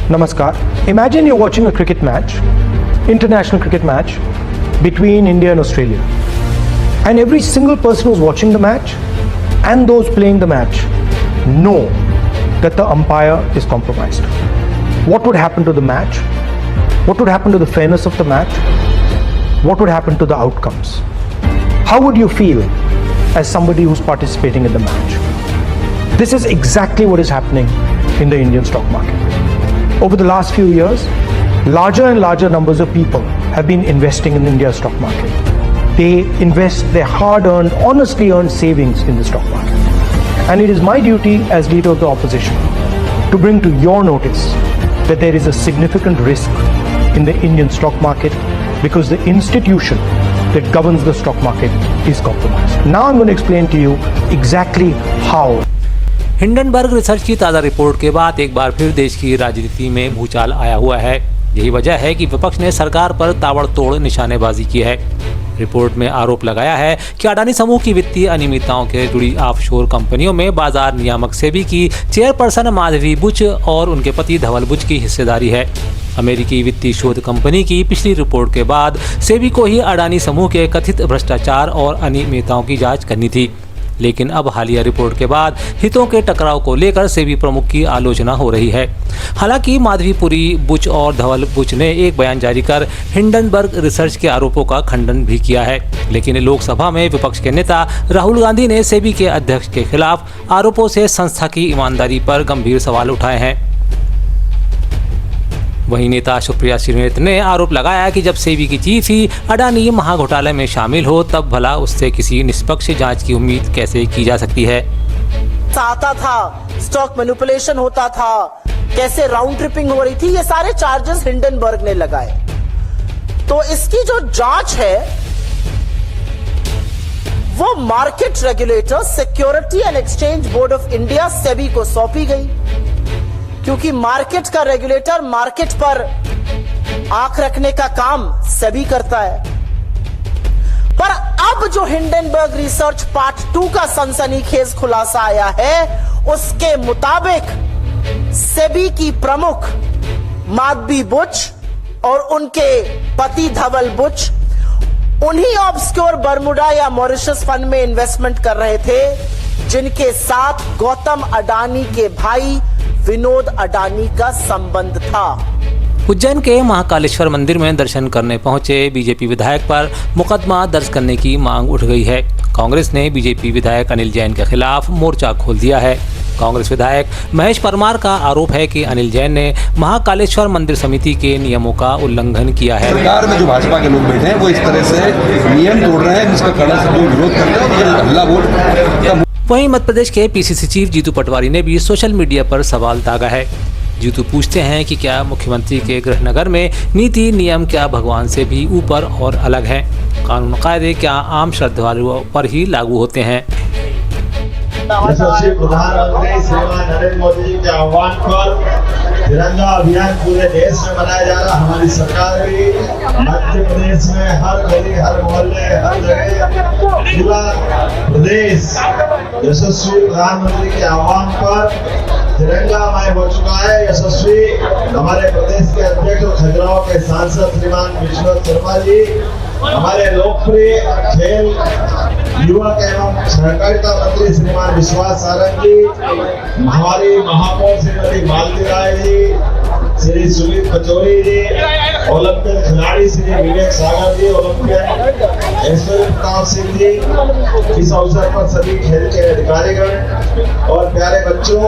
Namaskar. Imagine you're watching a cricket match, international cricket match between India and Australia. And every single person who's watching the match and those playing the match know that the umpire is compromised. What would happen to the match? What would happen to the fairness of the match? What would happen to the outcomes? How would you feel as somebody who's participating in the match? This is exactly what is happening in the Indian stock market. Over the last few years, larger and larger numbers of people have been investing in India's stock market. They invest their hard-earned, honestly earned savings in the stock market. And it is my duty as leader of the opposition to bring to your notice that there is a significant risk in the Indian stock market because the institution that governs the stock market is compromised. Now I'm going to explain to you exactly how. Hindenburg research की ताज़ा report के बाद एक बार फिर देश की राजनीति में भूचाल आया हुआ है। यही वजह है कि विपक्ष ने सरकार पर ताबड़तोड़ निशानेबाजी की है। रिपोर्ट में आरोप लगाया है कि अडानी समूह की वित्तीय अनियमितताओं के जुड़ी ऑफशोर कंपनियों में बाजार नियामक सेबी की चेयरपर्सन माधवी बुच और उनके पति धवल बुच की हिस्सेदारी है। अमेरिकी वित्तीय शोध कंपनी की पिछली रिपोर्ट के बाद सेबी को ही अडानी समूह के कथित भ्रष्टाचार और अनियमितताओं की जांच करनी थी, लेकिन अब हालिया रिपोर्ट के बाद हितों के टकराव को लेकर सेबी प्रमुख की आलोचना हो रही है। हालांकि माधवीपुरी बुच और धवल बुच ने एक बयान जारी कर हिंडनबर्ग रिसर्च के आरोपों का खंडन भी किया है, लेकिन लोकसभा में विपक्ष के नेता राहुल गांधी ने सेबी के अध्यक्ष के खिलाफ आरोपों से संस्था की ईमानदारी पर गंभीर सवाल उठाए हैं। वहीं नेता सुप्रिया श्रीनेत ने आरोप लगाया कि जब सेबी की चीफ ही अडानी महाघोटाले में शामिल हो तब भला उससे किसी निष्पक्ष जांच की उम्मीद कैसे की जा सकती है। आता था, स्टॉक मैनिपुलेशन होता था, कैसे राउंड ट्रिपिंग हो रही थी, ये सारे चार्जेस हिंडनबर्ग ने लगाए। तो इसकी जो जांच है वो market regulator security and exchange board of India SEBI को सौंपी गई, क्योंकि मार्केट का रेगुलेटर मार्केट पर आंख रखने का काम सेबी करता है। पर अब जो हिंडनबर्ग रिसर्च पार्ट 2 का सनसनीखेज खुलासा आया है, उसके मुताबिक सेबी की प्रमुख माधवी बुच और उनके पति धवल बुच उन्हीं ऑब्सक्योर बर्मुडा या मॉरिशस फंड में इन्वेस्टमेंट कर रहे थे जिनके साथ गौतम अडानी के भाई विनोद अडानी का संबंध था। उज्जैन के महाकालेश्वर मंदिर में दर्शन करने पहुंचे बीजेपी विधायक पर मुकदमा दर्ज करने की मांग उठ गई है। कांग्रेस ने बीजेपी विधायक अनिल जैन के खिलाफ मोर्चा खोल दिया है। कांग्रेस विधायक महेश परमार का आरोप है कि अनिल जैन ने महाकालेश्वर मंदिर समिति के नियमों का उल्लंघन किया है। सरकार में जो भाजपा के लोग बैठे हैं वो इस तरह से नियम तोड़ रहे हैं, जिसका कड़ा से विरोध करते हैं। ये हल्ला बोल। वहीं मध्य प्रदेश के पीसीसी चीफ जीतू पटवारी ने भी सोशल मीडिया पर सवाल दागा है। जीतू पूछते हैं कि क्या मुख्यमंत्री के गृहनगर में नीति नियम क्या भगवान से भी ऊपर और अलग हैं? कानून कायदे क्या आम श्रद्धालुओं पर ही लागू होते हैं? यशस्वी प्रधानमंत्री श्रीमान नरेंद्र मोदी जी के आह्वान पर तिरंगा अभियान पूरे देश में मनाया जा रहा। हमारी सरकार भी मध्य प्रदेश में हर गली, हर मोहल्ले, हर जगह पूरा प्रदेश यशस्वी प्रधानमंत्री के आह्वान पर तिरंगामय हो चुका है। यशस्वी हमारे प्रदेश के अध्यक्ष और खजुराहो के सांसद श्रीमान विश्वनाथ शर्मा जी, हमारे लोकप्रिय खेल युवक एवं सहकारिता मंत्री श्रीमान विश्वास सारंग जी, हमारी महापौर श्रीमती मालती राय जी, श्री सुमित पचौरी जी, ओलंपियन खिलाड़ी श्री विवेक सागर जी, ओलंपियन ऐश्वर्य प्रताप सिंह जी, इस अवसर पर सभी खेल के अधिकारीगण और प्यारे बच्चों,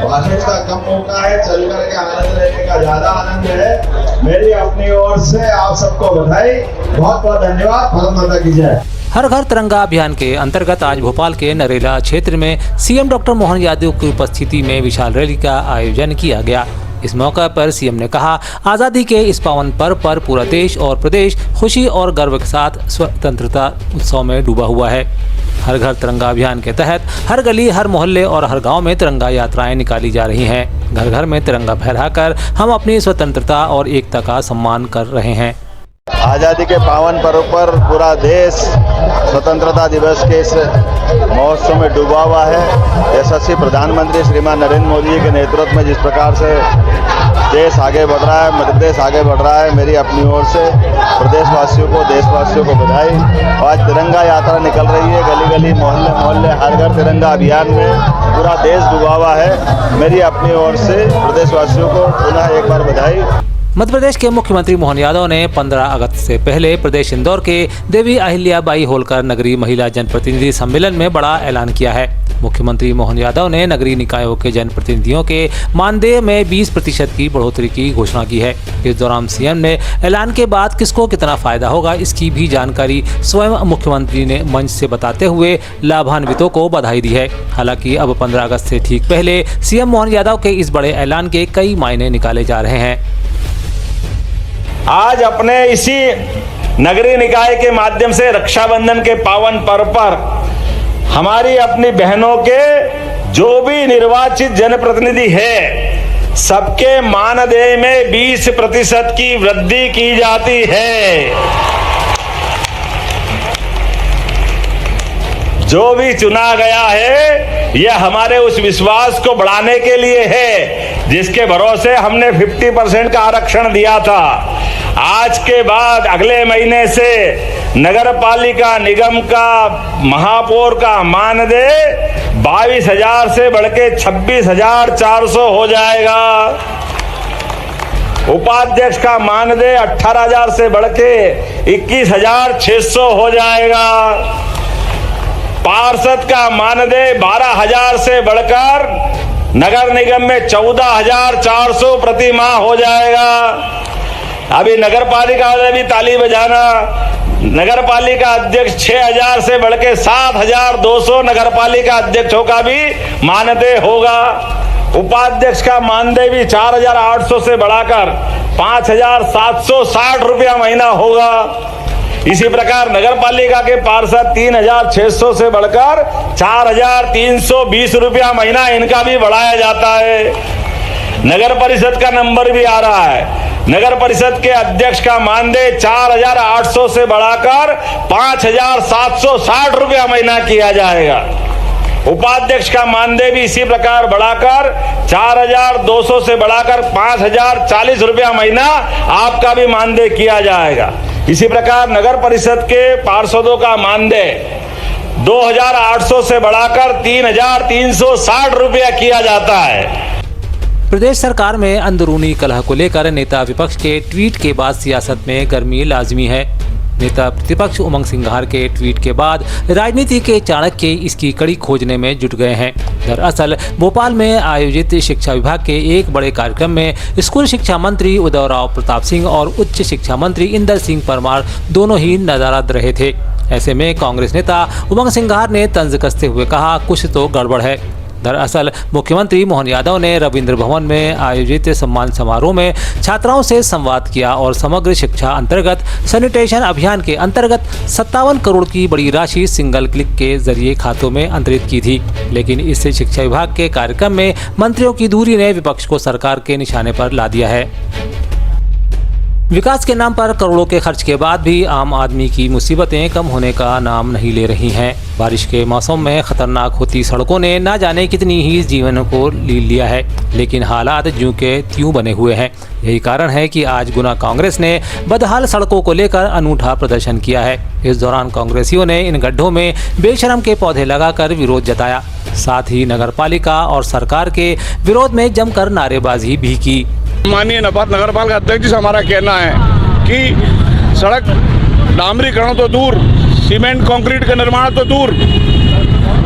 भाषण का कम मौका है, चल करके आनंद लेने का ज्यादा आनंद है। मेरी अपनी ओर से आप सबको बधाई, बहुत बहुत धन्यवाद। भारत माता की जय। हर घर तिरंगा अभियान के अंतर्गत आज भोपाल के नरेला क्षेत्र में सीएम डॉक्टर मोहन यादव की उपस्थिति में विशाल रैली का आयोजन किया गया। इस मौका पर सीएम ने कहा, आज़ादी के इस पावन पर्व पर पूरा देश और प्रदेश खुशी और गर्व के साथ स्वतंत्रता उत्सव में डूबा हुआ है। हर घर तिरंगा अभियान के तहत हर गली, हर मोहल्ले और हर गांव में तिरंगा यात्राएं निकाली जा रही हैं। घर घर में तिरंगा फहराकर हम अपनी स्वतंत्रता और एकता का सम्मान कर रहे हैं। आज़ादी के पावन पर्व पर पूरा देश स्वतंत्रता दिवस के इस महोत्सव में डूबा हुआ है। यशस्वी प्रधानमंत्री श्रीमान नरेंद्र मोदी जी के नेतृत्व में जिस प्रकार से देश आगे बढ़ रहा है, मध्य प्रदेश आगे बढ़ रहा है। मेरी अपनी ओर से प्रदेशवासियों को, देशवासियों को बधाई। आज तिरंगा यात्रा निकल रही है, गली गली, मोहल्ले मोहल्ले, हर घर तिरंगा अभियान में पूरा देश डूबा हुआ है। मेरी अपनी ओर से प्रदेशवासियों को पुनः एक बार बधाई। मध्य प्रदेश के मुख्यमंत्री मोहन यादव ने 15 अगस्त से पहले प्रदेश इंदौर के देवी अहिल्याबाई होलकर नगरीय महिला जनप्रतिनिधि सम्मेलन में बड़ा ऐलान किया है। मुख्यमंत्री मोहन यादव ने नगरीय निकायों के जनप्रतिनिधियों के मानदेय में 20% की बढ़ोतरी की घोषणा की है। इस दौरान सीएम ने ऐलान के बाद किसको कितना फायदा होगा इसकी भी जानकारी स्वयं मुख्यमंत्री ने मंच से बताते हुए लाभान्वितों को बधाई दी है। हालांकि अब 15 अगस्त से ठीक पहले सीएम मोहन यादव के इस बड़े ऐलान के कई मायने निकाले जा रहे हैं। आज अपने इसी नगरीय निकाय के माध्यम से रक्षाबंधन के पावन पर्व पर हमारी अपनी बहनों के जो भी निर्वाचित जनप्रतिनिधि है, सबके मानदेय में 20% की वृद्धि की जाती है। जो भी चुना गया है यह हमारे उस विश्वास को बढ़ाने के लिए है जिसके भरोसे हमने 50% का आरक्षण दिया था। आज के बाद अगले महीने से नगर पालिका निगम का, महापौर का मानदेय 22,000 से बढ़ के 26,400 हो जाएगा। उपाध्यक्ष का मानदेय 18,000 से बढ़ के 21,600 हो जाएगा। पार्षद का मानदेय 12,000 से बढ़कर नगर निगम में 14,400 प्रति माह हो जाएगा। अभी नगर पालिका वाले भी ताली बजाना। नगर पालिका अध्यक्ष 6,000 से बढ़ के 7,200 नगर पालिका अध्यक्षों का भी मानदेय होगा। उपाध्यक्ष का मानदेय भी 4,800 से बढ़ाकर 5,760 रुपया महीना होगा। इसी प्रकार नगर पालिका के पार्षद 3,600 से बढ़कर 4,320 रुपया महीना इनका भी बढ़ाया जाता है। नगर परिषद का नंबर भी आ रहा है। नगर परिषद के अध्यक्ष का मानदेय 4,800 से बढ़ाकर 5,760 रुपया महीना किया जाएगा। उपाध्यक्ष का मानदेय भी इसी प्रकार बढ़ाकर 4,200 से बढ़ाकर 5,040 रुपया महीना आपका भी मानदेय किया जाएगा। इसी प्रकार नगर परिषद के पार्षदों का मानदेय 2,800 से बढ़ाकर 3,360 रुपया किया जाता है। प्रदेश सरकार में अंदरूनी कलह को लेकर नेता विपक्ष के ट्वीट के बाद सियासत में गर्मी लाजमी है। नेता प्रतिपक्ष उमंग सिंघार के ट्वीट के बाद राजनीति के चाणक्य इसकी कड़ी खोजने में जुट गए हैं। दरअसल भोपाल में आयोजित शिक्षा विभाग के एक बड़े कार्यक्रम में स्कूल शिक्षा मंत्री उदयराव प्रताप सिंह और उच्च शिक्षा मंत्री इंदर सिंह परमार दोनों ही नदारद रहे थे। ऐसे में कांग्रेस नेता उमंग सिंघार ने तंज कसते हुए कहा, कुछ तो गड़बड़ है। दरअसल मुख्यमंत्री मोहन यादव ने रविंद्र भवन में आयोजित सम्मान समारोह में छात्राओं से संवाद किया और समग्र शिक्षा अंतर्गत सैनिटेशन अभियान के अंतर्गत 57 करोड़ की बड़ी राशि सिंगल क्लिक के जरिए खातों में अंतरित की थी। लेकिन इस शिक्षा विभाग के कार्यक्रम में मंत्रियों की दूरी ने विपक्ष को सरकार के निशाने पर ला दिया है। विकास के नाम पर करोड़ों के खर्च के बाद भी आम आदमी की मुसीबतें कम होने का नाम नहीं ले रही हैं। बारिश के मौसम में खतरनाक होती सड़कों ने न जाने कितनी ही जीवन को लील लिया है, लेकिन हालात ज्यों के त्यों बने हुए हैं। यही कारण है कि आज गुना कांग्रेस ने बदहाल सड़कों को लेकर अनूठा प्रदर्शन किया है। इस दौरान कांग्रेसियों ने इन गड्ढों में बेशरम के पौधे लगाकर विरोध जताया। साथ ही नगर पालिका और सरकार के विरोध में जमकर नारेबाजी भी की। माननीय नगर पालिका अध्यक्ष जी से हमारा कहना है कि सड़क डामरीकरण तो दूर, सीमेंट कंक्रीट का निर्माण तो दूर,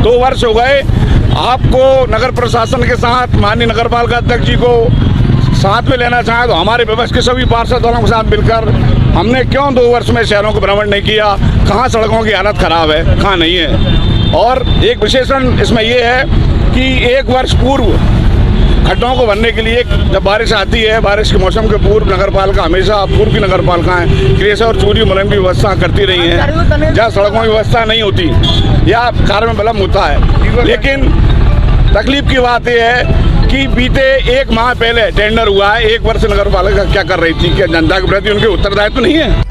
2 वर्ष हो गए। आपको नगर प्रशासन के साथ माननीय नगर पालिका अध्यक्ष जी को साथ में लेना चाहें तो हमारे विपक्ष के सभी पार्षद वालों के साथ मिलकर हमने क्यों 2 वर्ष में शहरों को भ्रमण नहीं किया, कहाँ सड़कों की हालत खराब है, कहाँ नहीं है। और एक विशेषण इसमें यह है कि 1 वर्ष पूर्व खड्डों को भरने के लिए जब बारिश आती है, बारिश के मौसम के पूर्व नगर पालिका हमेशा पूर्व की नगर पालिकाएं क्रेशर और चूरी मुरम की व्यवस्था करती रही हैं। जहाँ सड़कों की व्यवस्था नहीं होती या कार्य में विलम्ब होता है। लेकिन तकलीफ की बात यह है कि बीते 1 माह पहले टेंडर हुआ है, 1 वर्ष नगर पालिका क्या कर रही थी, क्या जनता के प्रति उनके उत्तरदायित्व नहीं है?